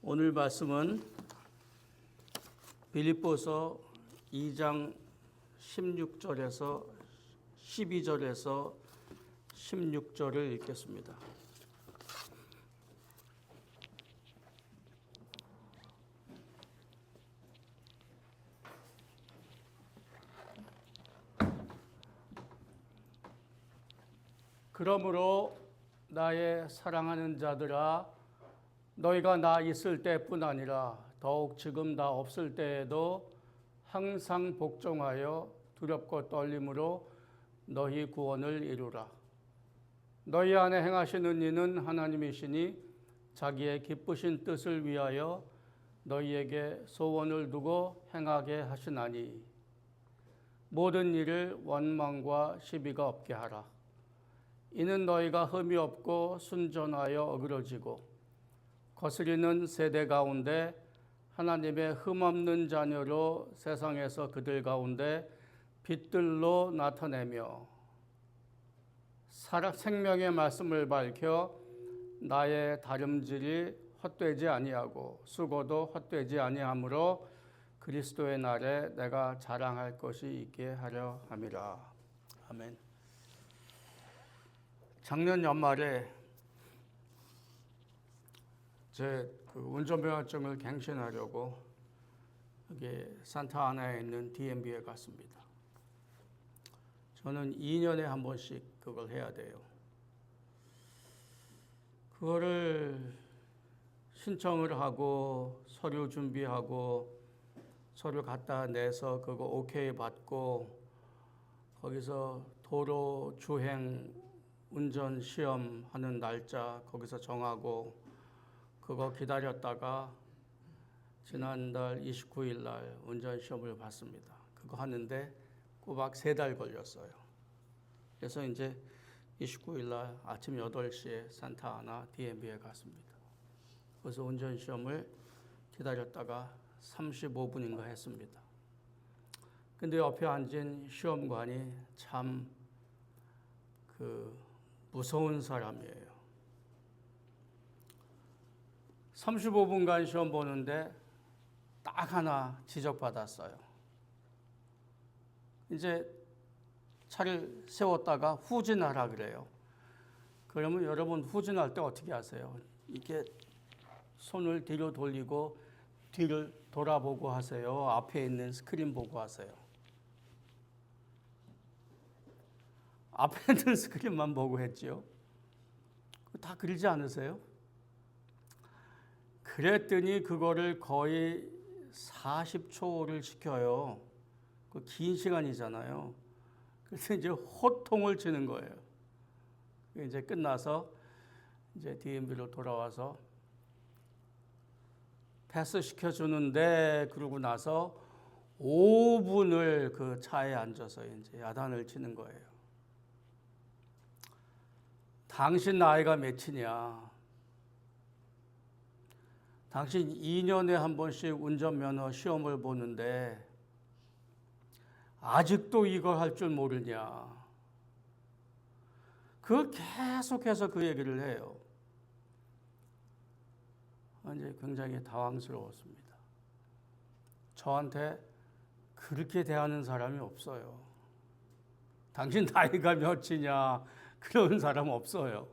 오늘 말씀은 빌립보서 2장 16절에서 12절에서 16절을 읽겠습니다. 그러므로 나의 사랑하는 자들아, 너희가 나 있을 때뿐 아니라 더욱 지금 나 없을 때에도 항상 복종하여 두렵고 떨림으로 너희 구원을 이루라. 너희 안에 행하시는 이는 하나님이시니 자기의 기쁘신 뜻을 위하여 너희에게 소원을 두고 행하게 하시나니 모든 일을 원망과 시비가 없게 하라. 이는 너희가 흠이 없고 순전하여 어그러지고 거스리는 세대 가운데 하나님의 흠없는 자녀로 세상에서 그들 가운데 빛들로 나타내며 생명의 말씀을 밝혀 나의 다름질이 헛되지 아니하고 수고도 헛되지 아니하므로 그리스도의 날에 내가 자랑할 것이 있게 하려 함이라. 아멘. 작년 연말에 제 운전면허증을 갱신하려고 여기 산타아나에 있는 DMV에 갔습니다. 저는 2년에 한 번씩 그걸 해야 돼요. 그거를 신청을 하고 서류 준비하고 서류 갖다 내서 그거 오케이 받고 거기서 도로 주행 운전 시험 하는 날짜 거기서 정하고 그거 기다렸다가 지난달 29일 날 운전 시험을 봤습니다. 그거 하는데 꼬박 3달 걸렸어요. 그래서 이제 29일 날 아침 8시에 산타아나 DMV에 갔습니다. 그래서 운전 시험을 기다렸다가 35분인가 했습니다. 근데 옆에 앉은 시험관이 참 무서운 사람이에요. 35분간 시험 보는데 딱 하나 지적받았어요. 이제 차를 세웠다가 후진하라 그래요. 그러면 여러분 후진할 때 어떻게 하세요? 이렇게 손을 뒤로 돌리고 뒤를 돌아보고 하세요? 앞에 있는 스크린 보고 하세요? 앞에 있는 스크린만 보고 했지요. 다 그러지 않으세요? 그랬더니 그거를 거의 40초를 시켜요. 그 긴 시간이잖아요. 그래서 이제 호통을 치는 거예요. 이제 끝나서 이제 DMV로 돌아와서 패스 시켜주는데 그러고 나서 5분을 그 차에 앉아서 이제 야단을 치는 거예요. 당신 나이가 몇이냐? 당신 2년에 한 번씩 운전면허 시험을 보는데 아직도 이걸 할 줄 모르냐? 그걸 계속해서 그 얘기를 해요. 이제 굉장히 당황스러웠습니다. 저한테 그렇게 대하는 사람이 없어요. 당신 나이가 몇이냐? 그런 사람 없어요.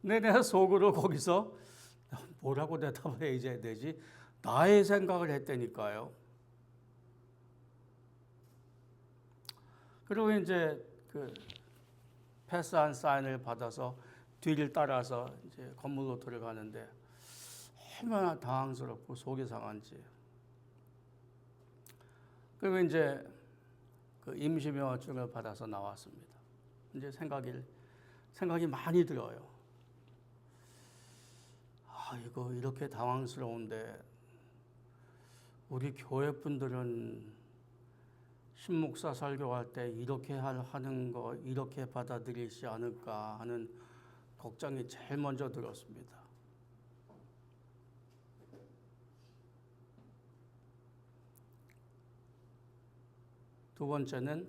근데 내가 속으로 거기서 뭐라고 대답해야 되지? 나의 생각을 했다니까요. 그리고 이제 그 패스한 사인을 받아서 뒤를 따라서 이제 건물로 들어가는데 얼마나 당황스럽고 속이 상한지. 그리고 이제 그 임시면허증을 받아서 나왔습니다. 이제 생각이 많이 들어요. 이거 이렇게 당황스러운데 우리 교회 분들은 신목사 설교할 때 이렇게 하는 거 이렇게 받아들이지 않을까 하는 걱정이 제일 먼저 들었습니다. 두 번째는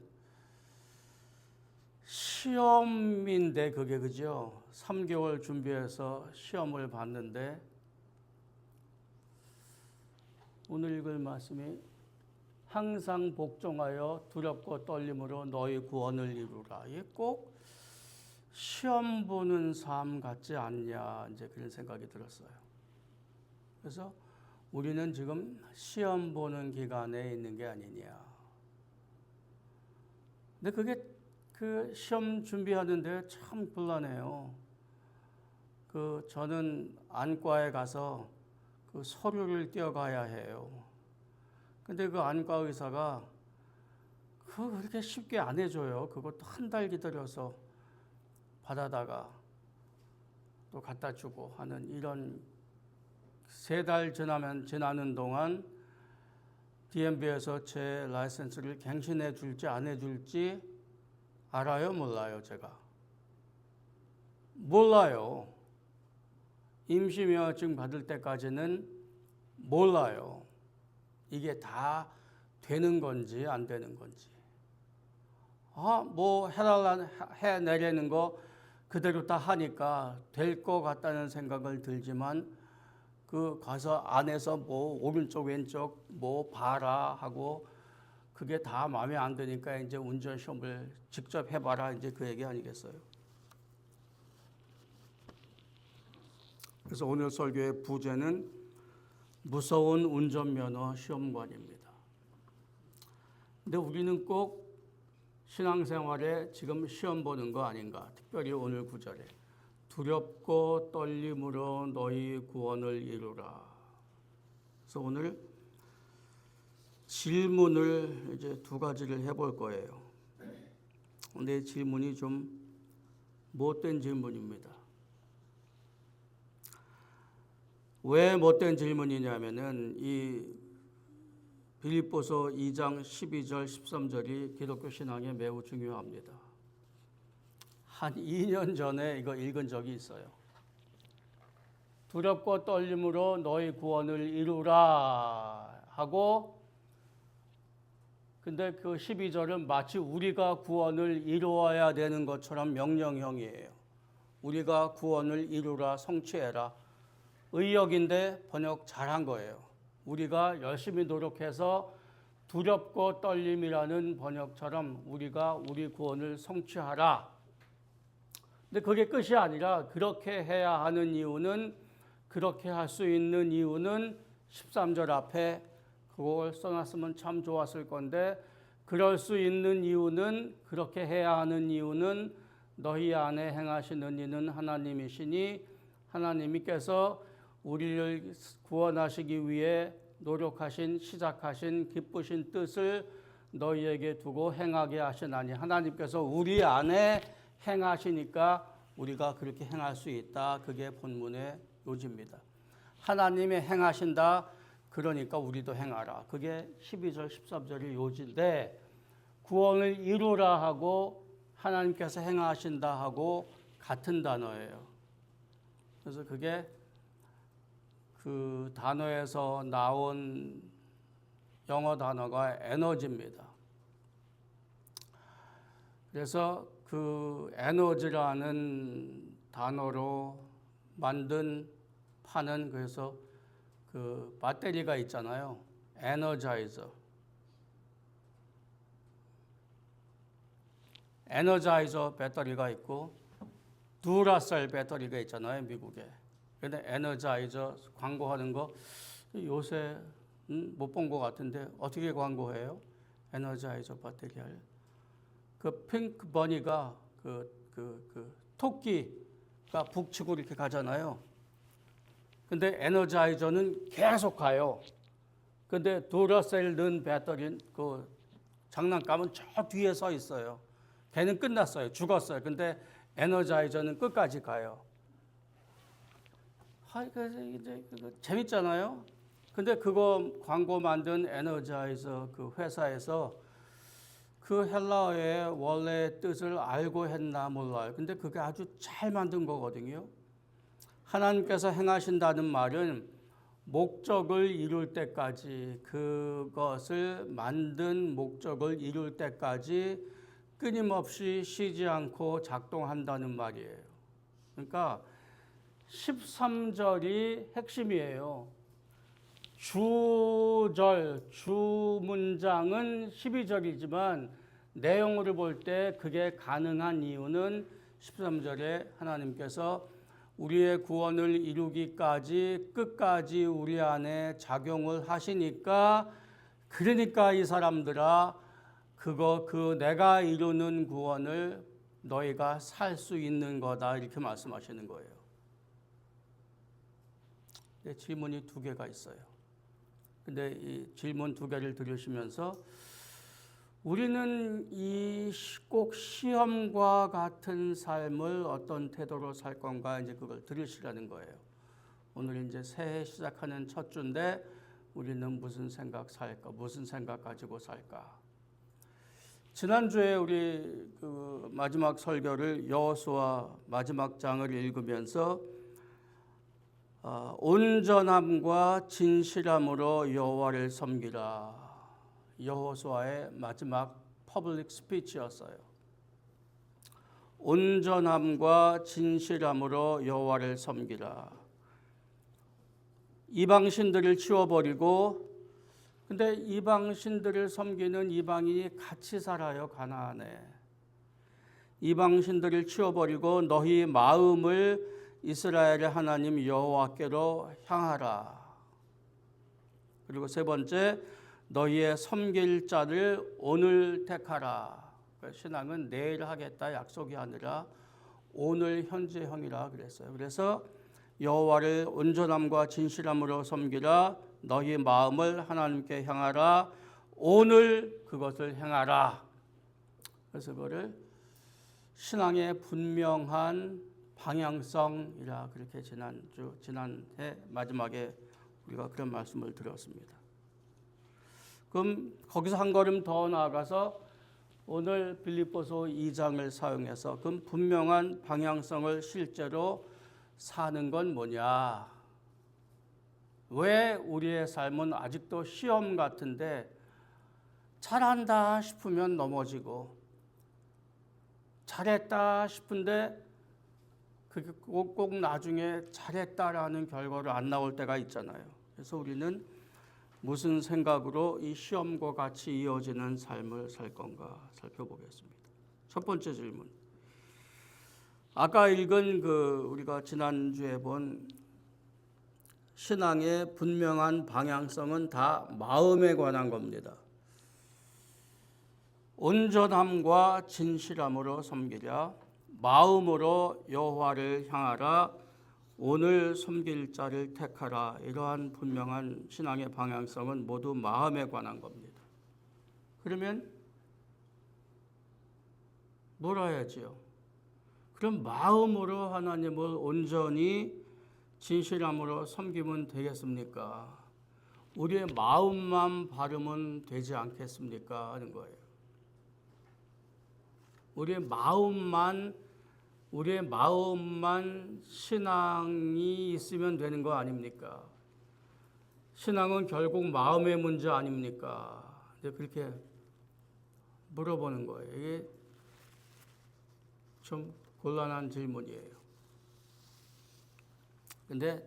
시험인데 그게 그죠? 3개월 준비해서 시험을 봤는데 오늘 읽을 말씀이 항상 복종하여 두렵고 떨림으로 너희 구원을 이루라. 이게 꼭 시험 보는 삶 같지 않냐 이제 그런 생각이 들었어요. 그래서 우리는 지금 시험 보는 기간에 있는 게 아니냐. 근데 그게 그 시험 준비하는데 참 곤란해요. 저는 안과에 가서 그 서류를 띄어가야 해요. 근데 그 안과 의사가 그거 그렇게 쉽게 안 해줘요. 그것도 한 달 기다려서 받아다가 또 갖다 주고 하는 이런 3달 지나는 동안 DMV에서 제 라이센스를 갱신해 줄지 안 해줄지 알아요? 몰라요? 제가? 몰라요. 임시면허증 받을 때까지는 몰라요. 이게 다 되는 건지 안 되는 건지. 뭐 해내려는 거 그대로 다 하니까 될 것 같다는 생각을 들지만 가서 안에서 뭐 오른쪽 왼쪽 뭐 봐라 하고 그게 다 마음에 안 드니까 이제 운전 시험을 직접 해봐라 이제 그 얘기 아니겠어요? 그래서 오늘 설교의 부제는 무서운 운전면허 시험관입니다. 근데 우리는 꼭 신앙생활에 지금 시험 보는 거 아닌가? 특별히 오늘 구절에 두렵고 떨림으로 너희 구원을 이루라. 그래서 오늘 질문을 이제 2가지를 해볼 거예요. 근데 질문이 좀 못된 질문입니다. 왜 못된 질문이냐면은 이 빌립보서 2장 12절 13절이 기독교 신앙에 매우 중요합니다. 한 2년 전에 이거 읽은 적이 있어요. 두렵고 떨림으로 너희 구원을 이루라 하고 근데 그 12절은 마치 우리가 구원을 이루어야 되는 것처럼 명령형이에요. 우리가 구원을 이루라 성취해라. 의역인데 번역 잘한 거예요. 우리가 열심히 노력해서 두렵고 떨림이라는 번역처럼 우리가 우리 구원을 성취하라. 근데 그게 끝이 아니라 그렇게 해야 하는 이유는 그렇게 할 수 있는 이유는 13절 앞에 그걸 써놨으면 참 좋았을 건데 그럴 수 있는 이유는 그렇게 해야 하는 이유는 너희 안에 행하시는 이는 하나님이시니 하나님께서 우리를 구원하시기 위해 노력하신 시작하신 기쁘신 뜻을 너희에게 두고 행하게 하시나니 하나님께서 우리 안에 행하시니까 우리가 그렇게 행할 수 있다. 그게 본문의 요지입니다. 하나님이 행하신다. 그러니까 우리도 행하라. 그게 12절 13절의 요지인데 구원을 이루라 하고 하나님께서 행하신다 하고 같은 단어예요. 그래서 그게 그 단어에서 나온 영어 단어가 에너지입니다. 그래서 그 에너지라는 단어로 만든 파는 그래서 그 배터리가 있잖아요. 에너자이저 배터리가 있고 두라셀 배터리가 있잖아요. 미국에. 근데 에너자이저 광고하는 거 요새 못 본 것 같은데 어떻게 광고해요? 에너자이저 배터리를. 그 핑크 버니가 그 토끼가 북치고 이렇게 가잖아요. 근데 에너자이저는 계속 가요. 근데 두라셀 넣은 배터리는 그 장난감은 저 뒤에 서 있어요. 걔는 끝났어요. 죽었어요. 근데 에너자이저는 끝까지 가요. 이제 재밌잖아요. 근데 그거 광고 만든 에너자이저 그 회사에서 그 헬라어의 원래 뜻을 알고 했나 몰라요. 근데 그게 아주 잘 만든 거거든요. 하나님께서 행하신다는 말은 목적을 이룰 때까지 그것을 만든 목적을 이룰 때까지 끊임없이 쉬지 않고 작동한다는 말이에요. 그러니까 13절이 핵심이에요. 주 문장은 12절이지만 내용으로 볼 때 그게 가능한 이유는 13절에 하나님께서 우리의 구원을 이루기까지 끝까지 우리 안에 작용을 하시니까, 그러니까 이 사람들아 그 내가 이루는 구원을 너희가 살 수 있는 거다, 이렇게 말씀하시는 거예요. 질문이 두 개가 있어요. 근데 이 질문 두 개를 들으시면서 우리는 이 꼭 시험과 같은 삶을 어떤 태도로 살 건가, 이제 그걸 들으시라는 거예요. 오늘 이제 새해 시작하는 첫 주인데 우리는 무슨 생각 살까? 무슨 생각 가지고 살까? 지난주에 우리 그 마지막 설교를 여호수아 마지막 장을 읽으면서 온전함과 진실함으로 여호와를 섬기라. 여호수아의 마지막 퍼블릭 스피치였어요. 온전함과 진실함으로 여호와를 섬기라. 이방신들을 치워버리고, 근데 이방신들을 섬기는 이방인이 같이 살아요, 가나안에. 이방신들을 치워버리고 너희 마음을 이스라엘의 하나님 여호와께로 향하라. 그리고 세 번째, 너희의 섬길 자를 오늘 택하라. 신앙은 내일 하겠다 약속이 아니라 오늘 현재형이라 그랬어요. 그래서 여호와를 온전함과 진실함으로 섬기라. 너희 마음을 하나님께 향하라. 오늘 그것을 행하라. 그래서 그거를 신앙의 분명한 방향성이라 그렇게 지난해 마지막에 우리가 그런 말씀을 드렸습니다. 그럼 거기서 한 걸음 더 나아가서 오늘 빌립보서 2장을 사용해서 그 분명한 방향성을 실제로 사는 건 뭐냐? 왜 우리의 삶은 아직도 시험 같은데 잘한다 싶으면 넘어지고 잘했다 싶은데 그게 꼭 나중에 잘했다라는 결과로 안 나올 때가 있잖아요. 그래서 우리는 무슨 생각으로 이 시험과 같이 이어지는 삶을 살 건가 살펴보겠습니다. 첫 번째 질문. 아까 읽은 우리가 지난주에 본 신앙의 분명한 방향성은 다 마음에 관한 겁니다. 온전함과 진실함으로 섬기랴. 마음으로 여호와를 향하라. 오늘 섬길 자를 택하라. 이러한 분명한 신앙의 방향성은 모두 마음에 관한 겁니다. 그러면 뭘 해야지요? 그럼 마음으로 하나님을 온전히 진실함으로 섬기면 되겠습니까? 우리의 마음만 바르면 되지 않겠습니까? 하는 거예요. 우리의 마음만 신앙이 있으면 되는 거 아닙니까? 신앙은 결국 마음의 문제 아닙니까? 그렇게 물어보는 거예요. 이게 좀 곤란한 질문이에요. 근데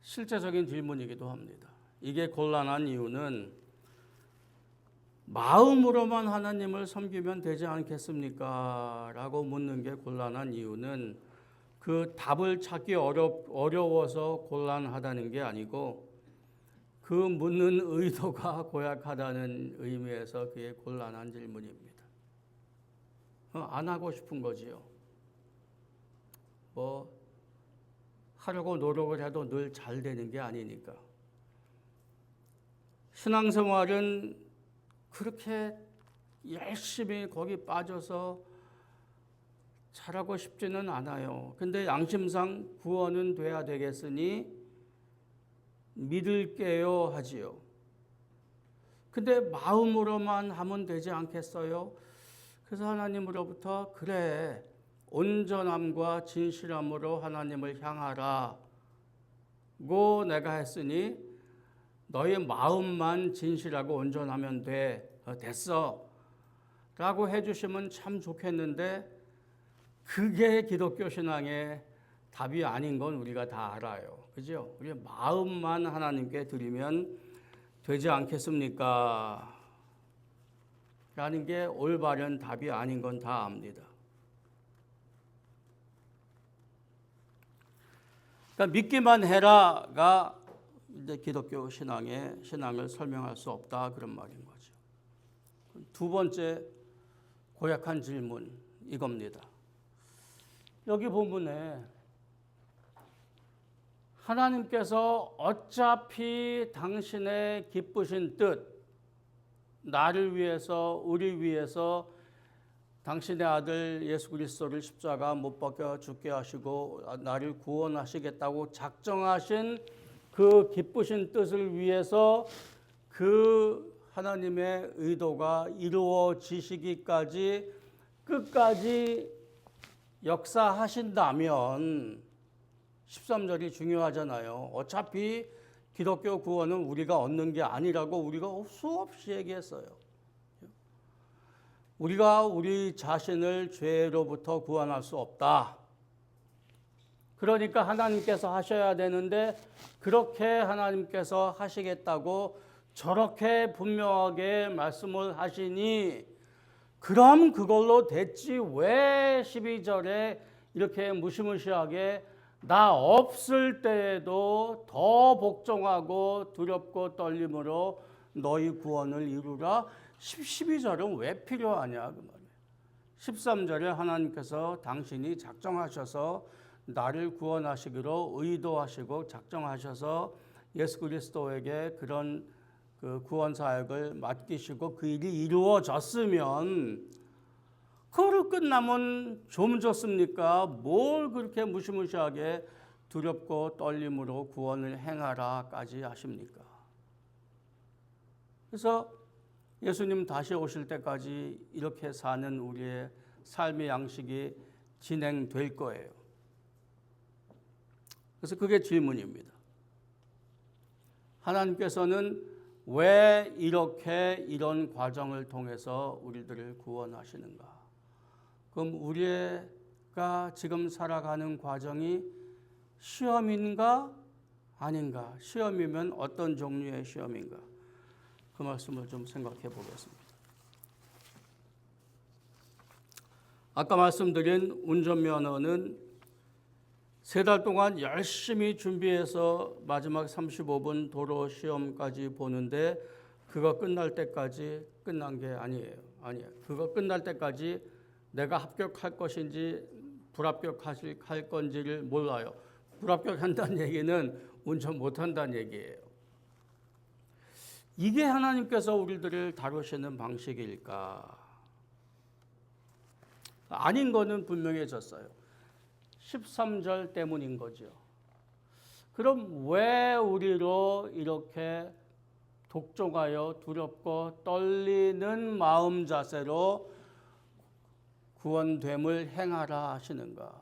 실제적인 질문이기도 합니다. 이게 곤란한 이유는 마음으로만 하나님을 섬기면 되지 않겠습니까? 라고 묻는 게 곤란한 이유는 그 답을 찾기 어려워서 곤란하다는 게 아니고 그 묻는 의도가 고약하다는 의미에서 그게 곤란한 질문입니다. 안 하고 싶은 거지요. 하려고 노력을 해도 늘 잘 되는 게 아니니까. 신앙생활은 그렇게 열심히 거기 빠져서 잘하고 싶지는 않아요. 근데 양심상 구원은 돼야 되겠으니 믿을게요 하지요. 근데 마음으로만 하면 되지 않겠어요? 그래서 하나님으로부터 그래, 온전함과 진실함으로 하나님을 향하라고 내가 했으니 너의 마음만 진실하고 온전하면 돼. 됐어. 라고 해주시면 참 좋겠는데 그게 기독교 신앙의 답이 아닌 건 우리가 다 알아요. 그죠? 우리의 마음만 하나님께 드리면 되지 않겠습니까? 라는 게 올바른 답이 아닌 건 다 압니다. 그러니까 믿기만 해라가 이제 기독교 신앙을 설명할 수 없다 그런 말인 거죠. 두 번째 고약한 질문 이겁니다. 여기 본문에 하나님께서 어차피 당신의 기쁘신 뜻, 나를 위해서 우리 위해서 당신의 아들 예수 그리스도를 십자가 못 박혀 죽게 하시고 나를 구원하시겠다고 작정하신 그 기쁘신 뜻을 위해서 그 하나님의 의도가 이루어지시기까지 끝까지 역사하신다면 13절이 중요하잖아요. 어차피 기독교 구원은 우리가 얻는 게 아니라고 우리가 수없이 얘기했어요. 우리가 우리 자신을 죄로부터 구원할 수 없다. 그러니까 하나님께서 하셔야 되는데 그렇게 하나님께서 하시겠다고 저렇게 분명하게 말씀을 하시니 그럼 그걸로 됐지 왜 12절에 이렇게 무시무시하게 나 없을 때에도 더 복종하고 두렵고 떨림으로 너희 구원을 이루라. 12절은 왜 필요하냐 그 말이에요. 13절에 하나님께서 당신이 작정하셔서 나를 구원하시기로 의도하시고 작정하셔서 예수 그리스도에게 그런 그 구원 사역을 맡기시고 그 일이 이루어졌으면 그거로 끝나면 좀 좋습니까? 뭘 그렇게 무시무시하게 두렵고 떨림으로 구원을 행하라까지 하십니까? 그래서 예수님 다시 오실 때까지 이렇게 사는 우리의 삶의 양식이 진행될 거예요. 그래서 그게 질문입니다. 하나님께서는 왜 이렇게 이런 과정을 통해서 우리들을 구원하시는가? 그럼 우리가 지금 살아가는 과정이 시험인가 아닌가? 시험이면 어떤 종류의 시험인가? 그 말씀을 좀 생각해 보겠습니다. 아까 말씀드린 운전면허는 3달 동안 열심히 준비해서 마지막 35분 도로 시험까지 보는데 그거 끝날 때까지 끝난 게 아니에요. 그거 끝날 때까지 내가 합격할 것인지 불합격할 건지를 몰라요. 불합격한다는 얘기는 운전 못한다는 얘기예요. 이게 하나님께서 우리들을 다루시는 방식일까? 아닌 거는 분명해졌어요. 13절 때문인 거죠. 그럼 왜 우리로 이렇게 독종하여 두렵고 떨리는 마음 자세로 구원됨을 행하라 하시는가?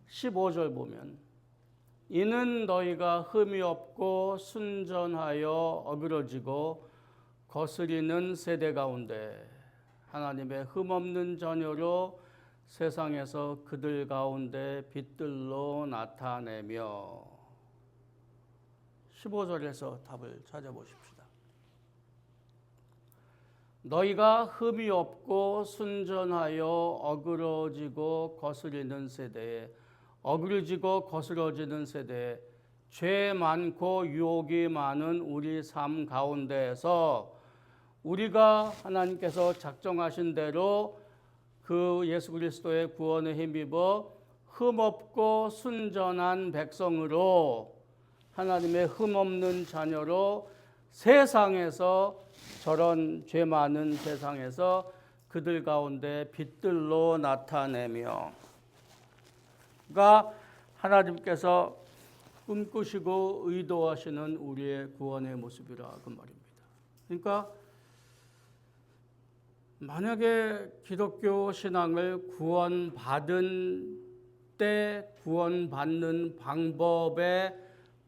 15절 보면 이는 너희가 흠이 없고 순전하여 어그러지고 거스리는 세대 가운데 하나님의 흠없는 자녀로 세상에서 그들 가운데 빛들로 나타내며 15절에서 답을 찾아보십시다. 너희가 흠이 없고 순전하여 어그러지고 거스리는 세대에 어그러지고 거스러지는 세대에 죄 많고 유혹이 많은 우리 삶 가운데에서 우리가 하나님께서 작정하신 대로 그 예수 그리스도의 구원에 힘입어 흠없고 순전한 백성으로 하나님의 흠없는 자녀로 세상에서 저런 죄 많은 세상에서 그들 가운데 빛들로 나타내며 가 하나님께서 꿈꾸시고 의도하시는 우리의 구원의 모습이라 그 말입니다. 그러니까 만약에 기독교 신앙을 구원받은 때 구원받는 방법에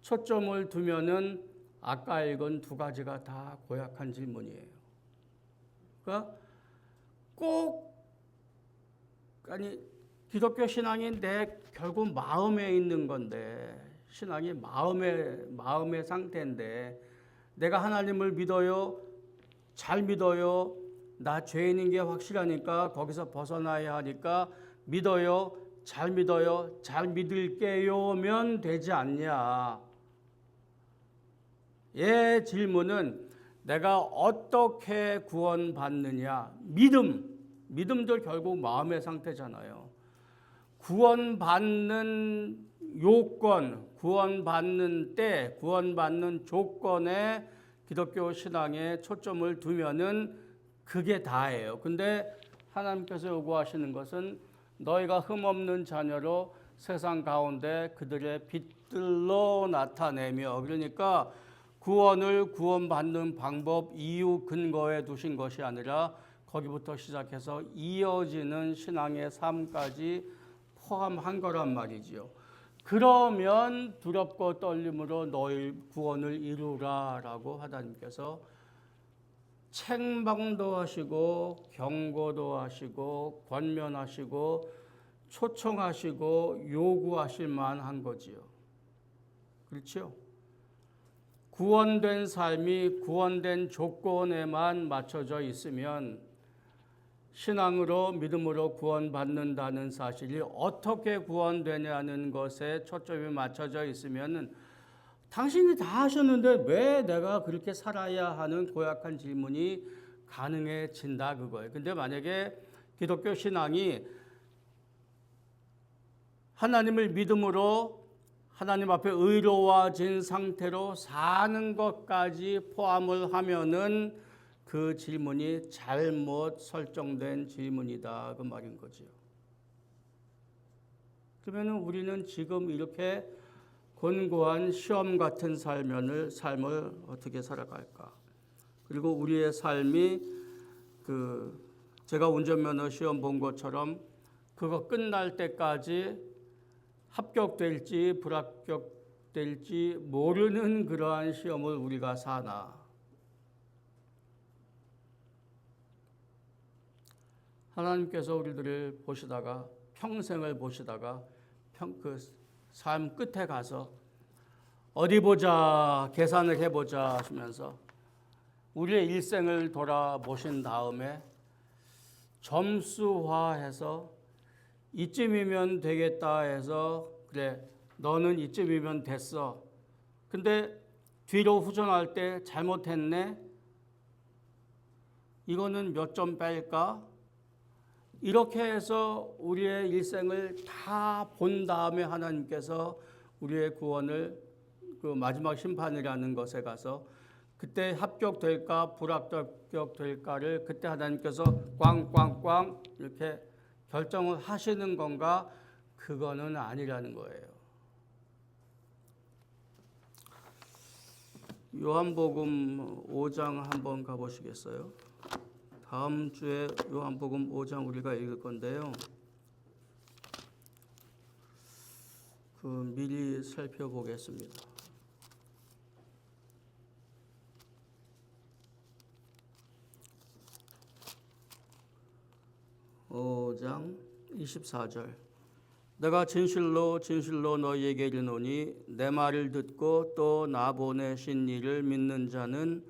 초점을 두면은 아까 읽은 두 가지가 다 고약한 질문이에요. 그러니까 꼭 아니 기독교 신앙이 내 결국 마음에 있는 건데 신앙이 마음의 상태인데 내가 하나님을 믿어요. 잘 믿어요. 나 죄인인 게 확실하니까 거기서 벗어나야 하니까 믿어요. 잘 믿어요. 잘 믿을게요면 되지 않냐. 예 질문은 내가 어떻게 구원받느냐. 믿음도 결국 마음의 상태잖아요. 구원받는 요건, 구원받는 때, 구원받는 조건에 기독교 신앙에 초점을 두면은 그게 다예요. 근데 하나님께서 요구하시는 것은 너희가 흠없는 자녀로 세상 가운데 그들의 빛들로 나타내며, 그러니까 구원받는 방법, 이유, 근거에 두신 것이 아니라 거기부터 시작해서 이어지는 신앙의 삶까지 포함한 거란 말이지요. 그러면 두렵고 떨림으로 너희 구원을 이루라 라고 하나님께서 책망도 하시고 경고도 하시고 권면하시고 초청하시고 요구하실 만한 거지요. 그렇죠? 구원된 삶이 구원된 조건에만 맞춰져 있으면 신앙으로 믿음으로 구원받는다는 사실이 어떻게 구원되냐는 것에 초점이 맞춰져 있으면 당신이 다 하셨는데 왜 내가 그렇게 살아야 하는 고약한 질문이 가능해진다 그거예요. 근데 만약에 기독교 신앙이 하나님을 믿음으로 하나님 앞에 의로워진 상태로 사는 것까지 포함을 하면은 그 질문이 잘못 설정된 질문이다 그 말인 거죠. 그러면은 우리는 지금 이렇게 곤고한 시험 같은 삶을 어떻게 살아갈까? 그리고 우리의 삶이 제가 운전면허 시험 본 것처럼 그거 끝날 때까지 합격될지 불합격될지 모르는 그러한 시험을 우리가 사나? 하나님께서 우리들을 보시다가 평생을 보시다가 그 삶 끝에 가서 어디 보자 계산을 해보자 하시면서 우리의 일생을 돌아보신 다음에 점수화해서 이쯤이면 되겠다 해서 그래 너는 이쯤이면 됐어. 근데 뒤로 후전할 때 잘못했네. 이거는 몇 점 뺄까? 이렇게 해서 우리의 일생을 다 본 다음에 하나님께서 우리의 구원을 그 마지막 심판이라는 것에 가서 그때 합격될까 불합격될까를 그때 하나님께서 꽝꽝꽝 이렇게 결정을 하시는 건가? 그거는 아니라는 거예요. 요한복음 5장 한번 가보시겠어요? 다음 주에 요한복음 5장 우리가 읽을 건데요. 미리 살펴보겠습니다. 5장 24절. 내가 진실로 진실로 너희에게 이르노니 내 말을 듣고 또 나 보내신 이를 믿는 자는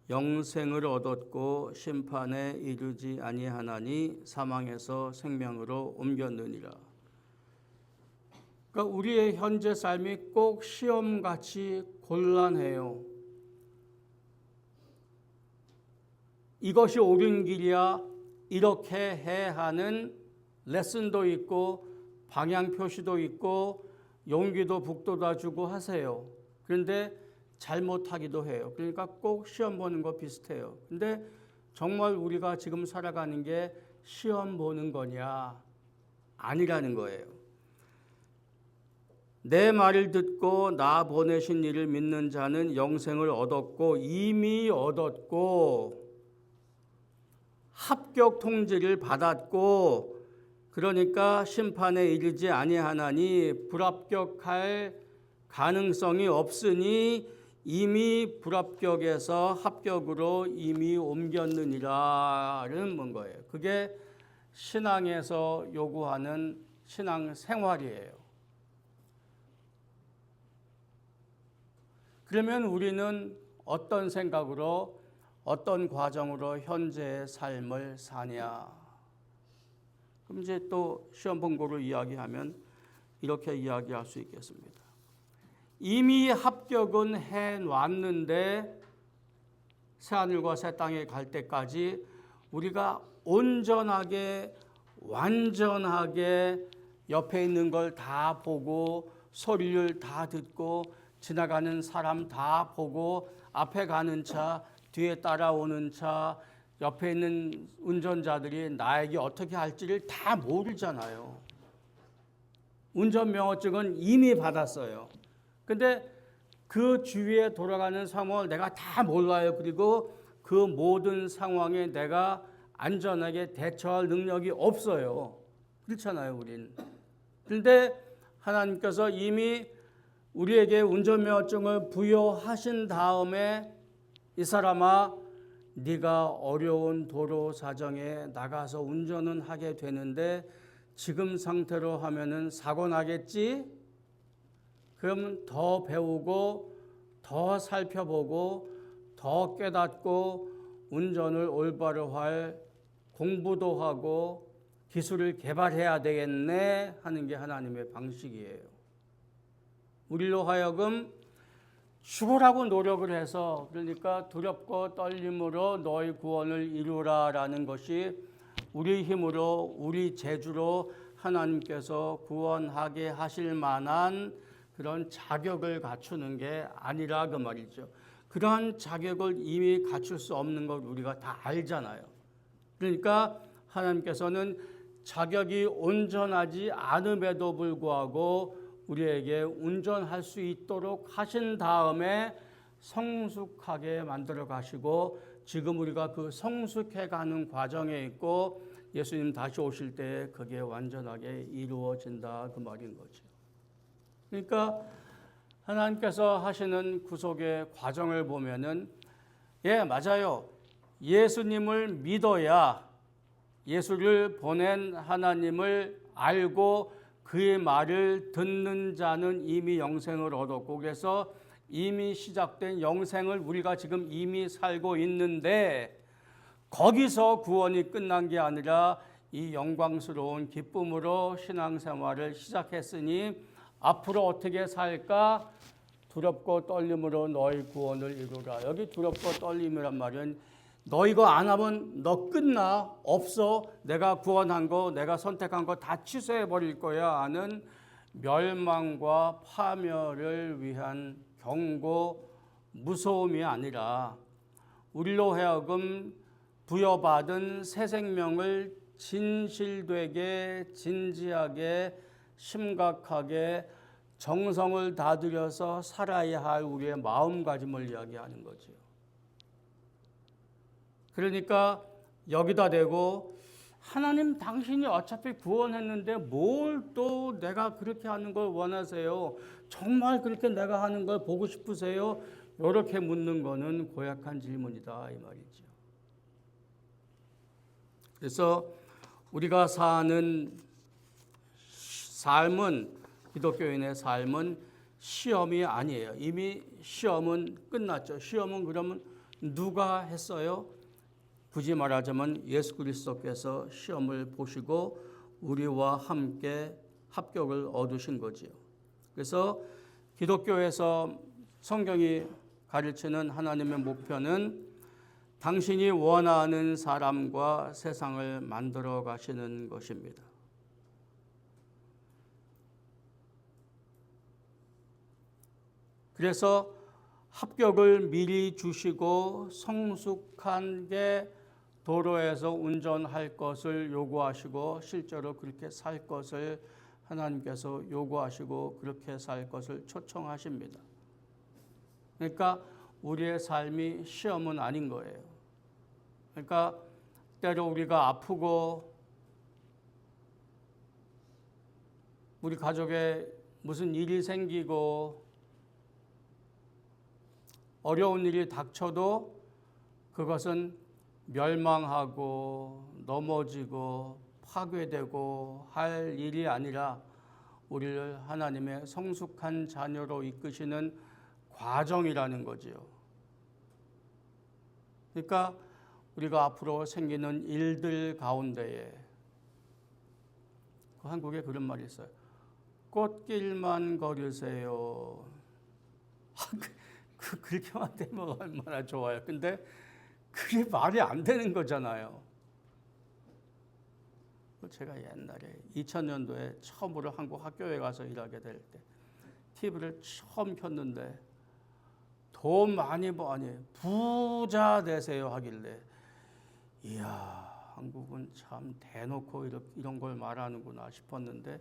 영생을 얻었고 심판에 이르지 아니하나니 사망에서 생명으로 옮겼느니라. 그러니까 우리의 현재 삶이 꼭 시험같이 곤란해요. 이것이 옳은 길이야 이렇게 해 하는 레슨도 있고 방향 표시도 있고 용기도 북돋아 주고 하세요. 그런데 잘못하기도 해요. 그러니까 꼭 시험 보는 거 비슷해요. 근데 정말 우리가 지금 살아가는 게 시험 보는 거냐? 아니라는 거예요. 내 말을 듣고 나 보내신 이를 믿는 자는 영생을 얻었고 이미 얻었고 합격 통지를 받았고 그러니까 심판에 이르지 아니하나니 불합격할 가능성이 없으니 이미 불합격에서 합격으로 이미 옮겼느니라는 뭔 거예요. 그게 신앙에서 요구하는 신앙 생활이에요. 그러면 우리는 어떤 생각으로 어떤 과정으로 현재의 삶을 사냐? 그럼 이제 또 시험 본고를 이야기하면 이렇게 이야기할 수 있겠습니다. 이미 합격은 해놨는데 새하늘과 새 땅에 갈 때까지 우리가 온전하게 완전하게 옆에 있는 걸 다 보고 소리를 다 듣고 지나가는 사람 다 보고 앞에 가는 차, 뒤에 따라오는 차, 옆에 있는 운전자들이 나에게 어떻게 할지를 다 모르잖아요. 운전면허증은 이미 받았어요. 근데 그 주위에 돌아가는 상황을 내가 다 몰라요. 그리고 그 모든 상황에 내가 안전하게 대처할 능력이 없어요. 그렇잖아요, 우린. 그런데 하나님께서 이미 우리에게 운전면허증을 부여하신 다음에 이 사람아, 네가 어려운 도로 사정에 나가서 운전은 하게 되는데 지금 상태로 하면은 사고 나겠지? 그럼 더 배우고 더 살펴보고 더 깨닫고 운전을 올바로 할 공부도 하고 기술을 개발해야 되겠네 하는 게 하나님의 방식이에요. 우리로 하여금 죽으라고 노력을 해서, 그러니까 두렵고 떨림으로 너희 구원을 이루라라는 것이 우리 힘으로 우리 재주로 하나님께서 구원하게 하실 만한 그런 자격을 갖추는 게 아니라 그 말이죠. 그러한 자격을 이미 갖출 수 없는 걸 우리가 다 알잖아요. 그러니까 하나님께서는 자격이 온전하지 않음에도 불구하고 우리에게 운전할 수 있도록 하신 다음에 성숙하게 만들어 가시고 지금 우리가 그 성숙해 가는 과정에 있고 예수님 다시 오실 때 그게 완전하게 이루어진다 그 말인 거죠. 그러니까 하나님께서 하시는 구속의 과정을 보면은 맞아요. 예수님을 믿어야 예수를 보낸 하나님을 알고 그의 말을 듣는 자는 이미 영생을 얻었고, 그래서 이미 시작된 영생을 우리가 지금 이미 살고 있는데 거기서 구원이 끝난 게 아니라 이 영광스러운 기쁨으로 신앙생활을 시작했으니 앞으로 어떻게 살까? 두렵고 떨림으로 너희 구원을 이루라. 여기 두렵고 떨림이란 말은 너 이거 안 하면 너 끝나, 없어, 내가 구원한 거, 내가 선택한 거 다 취소해 버릴 거야 하는 멸망과 파멸을 위한 경고, 무서움이 아니라 우리로 하여금 부여받은 새 생명을 진실되게 진지하게 심각하게 정성을 다들여서 살아야 할 우리의 마음가짐을 이야기하는 거죠. 그러니까 여기다 대고 하나님 당신이 어차피 구원했는데 뭘 또 내가 그렇게 하는 걸 원하세요? 정말 그렇게 내가 하는 걸 보고 싶으세요? 이렇게 묻는 거는 고약한 질문이다 이 말이죠. 그래서 우리가 사는 삶은, 기독교인의 삶은 시험이 아니에요. 이미 시험은 끝났죠. 시험은 그러면 누가 했어요? 굳이 말하자면 예수 그리스도께서 시험을 보시고 우리와 함께 합격을 얻으신 거지요. 그래서 기독교에서 성경이 가르치는 하나님의 목표는 당신이 원하는 사람과 세상을 만들어 가시는 것입니다. 그래서 합격을 미리 주시고 성숙하게 도로에서 운전할 것을 요구하시고 실제로 그렇게 살 것을 하나님께서 요구하시고 그렇게 살 것을 초청하십니다. 그러니까 우리의 삶이 시험은 아닌 거예요. 그러니까 때로 우리가 아프고 우리 가족에 무슨 일이 생기고 어려운 일이 닥쳐도 그것은 멸망하고 넘어지고 파괴되고 할 일이 아니라 우리를 하나님의 성숙한 자녀로 이끄시는 과정이라는 거지요. 그러니까 우리가 앞으로 생기는 일들 가운데에 그 한국에 그런 말이 있어요. 꽃길만 걸으세요. 그렇게만 되면 얼마나 좋아요. 근데 그게 말이 안 되는 거잖아요. 제가 옛날에 2000년도에 처음으로 한국 학교에 가서 일하게 될 때 TV를 처음 켰는데 돈 많이 버니 부자 되세요 하길래 이야 한국은 참 대놓고 이런 걸 말하는구나 싶었는데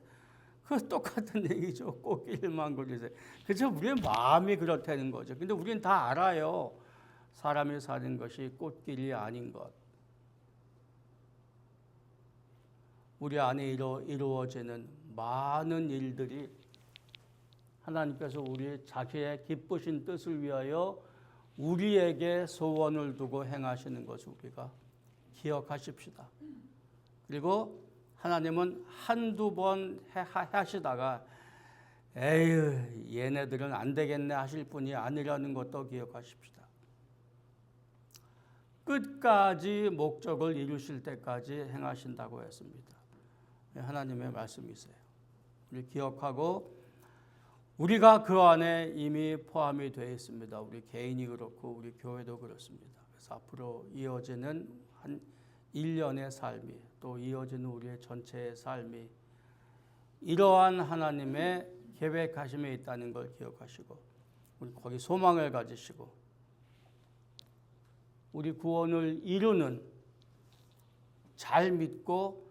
그 똑같은 얘기죠. 꽃길만 걸으세요. 그죠? 우리의 마음이 그렇다는 거죠. 근데 우리는 다 알아요. 사람이 사는 것이 꽃길이 아닌 것. 우리 안에 이루어지는 많은 일들이 하나님께서 우리 자기의 기쁘신 뜻을 위하여 우리에게 소원을 두고 행하시는 것을 우리가 기억하십시다. 그리고 하나님은 한두 번 하시다가 에휴 얘네들은 안 되겠네 하실 분이 아니라는 것도 기억하십시다. 끝까지 목적을 이루실 때까지 행하신다고 했습니다. 하나님의 말씀이세요. 우리 기억하고 우리가 그 안에 이미 포함이 되어 있습니다. 우리 개인이 그렇고 우리 교회도 그렇습니다. 그래서 앞으로 이어지는 한 1년의 삶이 또 이어지는 우리의 전체의 삶이 이러한 하나님의 계획하심에 있다는 걸 기억하시고 우리 거기 소망을 가지시고 우리 구원을 이루는 잘 믿고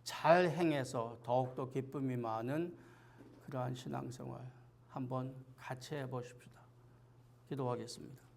잘 행해서 더욱더 기쁨이 많은 그러한 신앙생활 한번 같이 해보십시다. 기도하겠습니다.